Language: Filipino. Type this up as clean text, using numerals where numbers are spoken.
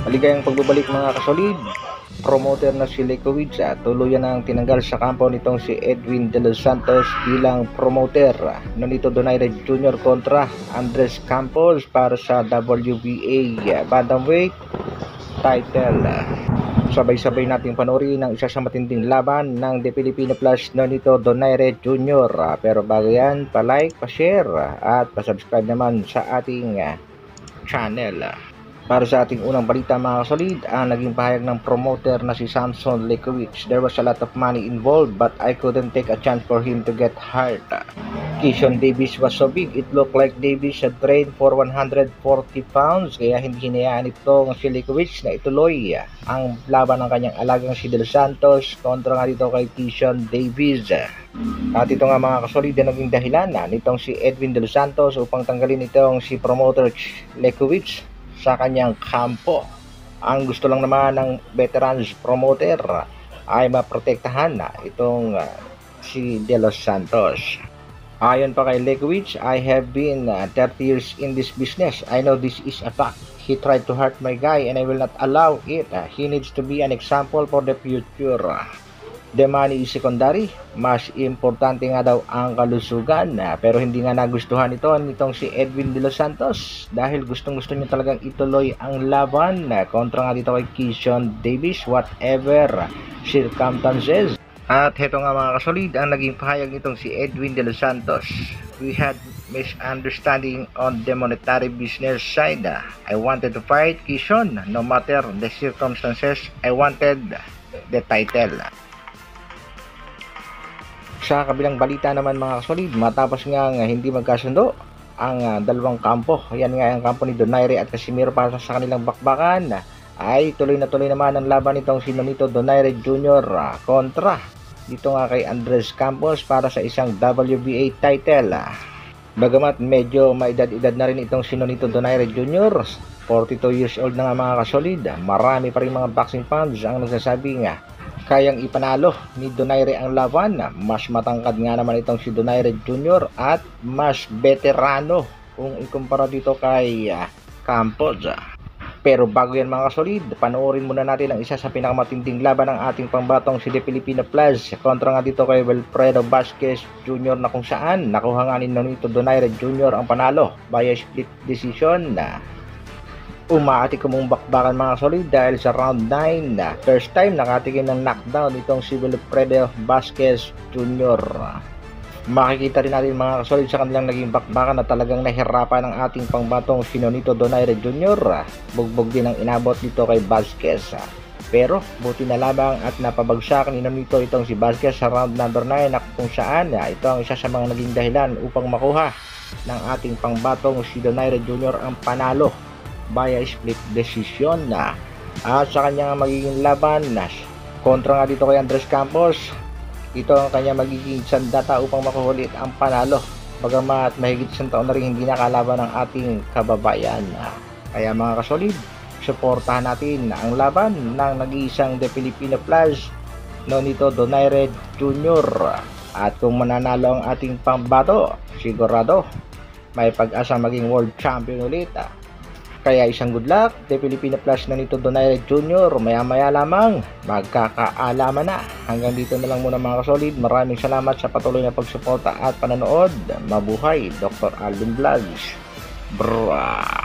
Maligayang pagbabalik mga kasolid. Promoter na si Lekowicz tuluyan ang tinanggal sa kampo nitong si Edwin de los Santos bilang promoter nito Donaire Jr. kontra Andres Campos para sa WBA Bantamweight title. Sabay-sabay nating panoorin ang isa sa matinding laban ng The Filipino Plus nito Donaire Jr. Pero bago yan, pa-like, pa-share at pa-subscribe naman sa ating channel. Para sa ating unang balita mga kasolid, ang naging pahayag ng promoter na si Samson Lekowicz. There was a lot of money involved but I couldn't take a chance for him to get hurt. Keyshawn Davis was so big, it looked like Davis had trained for 140 pounds kaya hindi hinayaan itong si Lekowicz na ituloy ang laban ng kanyang alagang si De Los Santos kontra nga dito kay Keyshawn Davis. At ito nga mga kasolid na naging dahilan nitong si Edwin De Los Santos upang tanggalin itong si promoter Lekowicz sa kanyang kampo. Ang gusto lang naman ng veterans promoter ay maprotektahan itong si De Los Santos. Ayon pa kay Lekowicz, I have been 30 years in this business. I know this is a fact. He tried to hurt my guy and I will not allow it. He needs to be an example for the future. The money is secondary, mas importante nga daw ang kalusugan pero hindi nga nagustuhan nitong si Edwin De Los Santos dahil gustong-gusto niya talagang ituloy ang laban kontra nga dito kay Keyshawn Davis whatever circumstances. At heto nga mga kasolid ang naging pahayag nitong si Edwin De Los Santos. We had misunderstanding on the monetary business side. I wanted to fight Keyshawn no matter the circumstances. I wanted the title. Sa kabilang balita naman mga kasolid, matapos nga hindi magkasundo ang dalawang kampo, yan nga ang kampo ni Donaire at Casimiro para sa kanilang bakbakan, ay tuloy na tuloy naman ang laban nitong si Nonito Donaire Jr. Kontra dito nga kay Andres Campos para sa isang WBA title. Bagamat medyo may edad-edad na rin itong si Nonito Donaire Jr., 42 years old na nga mga kasolid, marami pa rin mga boxing fans ang nagsasabi nga kayang ipanalo ni Donaire ang laban. Mas matangkad nga naman itong si Donaire Jr. at mas veterano kung ikumpara dito kay Campos. Pero bago yan mga kasolid, panoorin muna natin ang isa sa pinakamatinding laban ng ating pambatong si The Filipino Plus kontra nga dito kay Wilfredo Vasquez Jr. na kung saan nakuha nga ni Nonito Donaire Jr. ang panalo via split decision. Umaati kumong bakbakan mga solid dahil sa round 9 first time nakatikim ng knockdown itong si Wilfredo Vasquez Jr. Makikita rin natin mga kasolid sa kanilang naging bakbakan na talagang nahirapan ng ating pangbatong si Nonito Donaire Jr. Bugbog din ang inabot dito kay Vasquez. Pero buti na lamang at napabagsak ni Nonito itong si Vasquez sa round number 9 na kung saan ito ang isa sa mga naging dahilan upang makuha ng ating pangbatong si Donaire Jr. ang panalo via split decision at sa kanya magiging laban kontra nga dito kay Andres Campos. Ito ang kanya magiging sandata upang makuhulit ang panalo bagamat mahigit isang taon na rin hindi nakalaban ng ating kababayan. Kaya mga kasolid, suportahan natin ang laban ng nag-iisang The Filipino Plus Nonito Donaire Jr. At kung mananalo ang ating pambato, sigurado may pag-asa maging world champion ulit. Kaya isang good luck, The Filipino Plus Nonito Donaire Jr. Maya-maya lamang magkakaalaman na. Hanggang dito na lang muna mga kasolid. Maraming salamat sa patuloy na pagsuporta at pananood. Mabuhay, Dr. Alvin Vlogs. Bra!